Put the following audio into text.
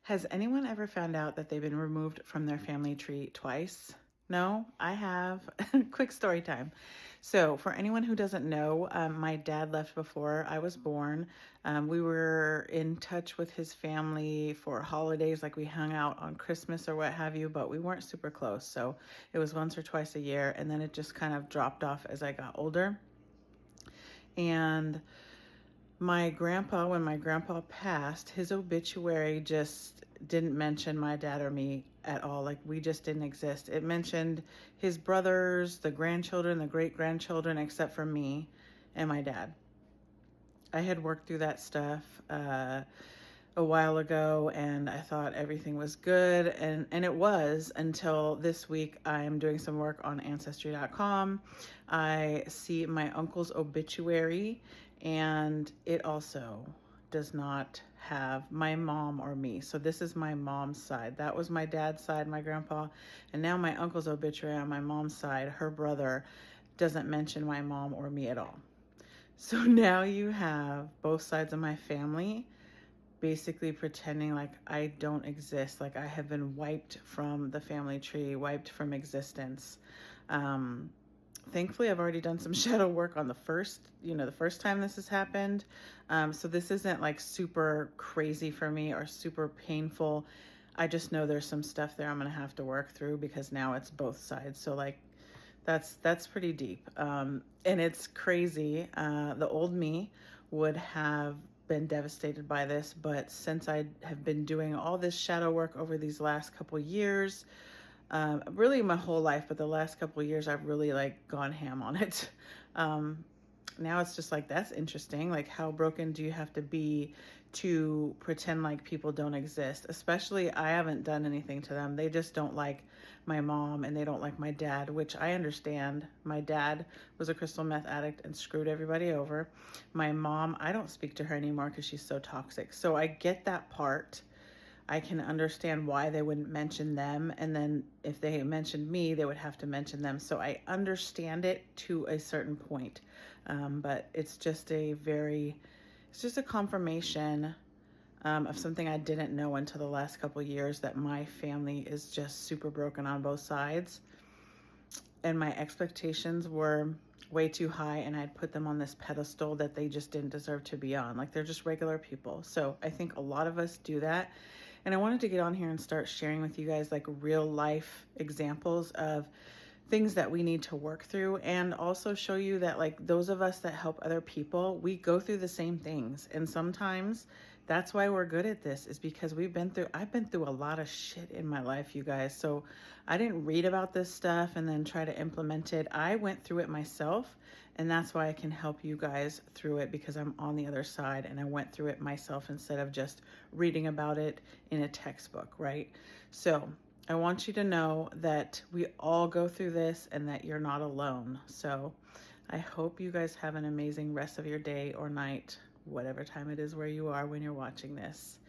Has anyone ever found out that they've been removed from their family tree twice? No, I have. Quick story time. So, for anyone who doesn't know, my dad left before I was born. We were in touch with his family for holidays, like we hung out on Christmas or what have you, but we weren't super close. So, it was once or twice a year, and then it just kind of dropped off as I got older. And when my grandpa passed, his obituary just didn't mention my dad or me at all. Like, we just didn't exist. It mentioned his brothers, the grandchildren, the great grandchildren, except for me and my dad. I had worked through that stuff a while ago, and I thought everything was good, and it was, until this week. I'm doing some work on Ancestry.com. I see my uncle's obituary, and it also does not have my mom or me. So this is my mom's side. That was my dad's side, my grandpa, and now my uncle's obituary on my mom's side, her brother, doesn't mention my mom or me at all. So now you have both sides of my family basically pretending like I don't exist, like I have been wiped from the family tree, wiped from existence. Thankfully, I've already done some shadow work on the first time this has happened. So this isn't like super crazy for me or super painful. I just know there's some stuff there I'm gonna have to work through because now it's both sides. So like that's pretty deep. And it's crazy. The old me would have been devastated by this, but since I have been doing all this shadow work over these last couple years, really my whole life, but the last couple of years I've really like gone ham on it. Now it's just like, that's interesting. Like, how broken do you have to be to pretend like people don't exist? Especially, I haven't done anything to them. They just don't like my mom and they don't like my dad, which I understand. My dad was a crystal meth addict and screwed everybody over. My mom, I don't speak to her anymore because she's so toxic. So I get that part. I can understand why they wouldn't mention them. And then if they mentioned me, they would have to mention them. So I understand it to a certain point. But it's just it's just a confirmation of something I didn't know until the last couple of years, that my family is just super broken on both sides. And my expectations were way too high, and I'd put them on this pedestal that they just didn't deserve to be on. Like, they're just regular people. So I think a lot of us do that. And I wanted to get on here and start sharing with you guys like real life examples of things that we need to work through, and also show you that like those of us that help other people, we go through the same things. And sometimes that's why we're good at this, is because I've been through a lot of shit in my life, you guys. So I didn't read about this stuff and then try to implement it. I went through it myself, and that's why I can help you guys through it, because I'm on the other side and I went through it myself instead of just reading about it in a textbook, right? So I want you to know that we all go through this and that you're not alone. So I hope you guys have an amazing rest of your day or night, whatever time it is where you are when you're watching this.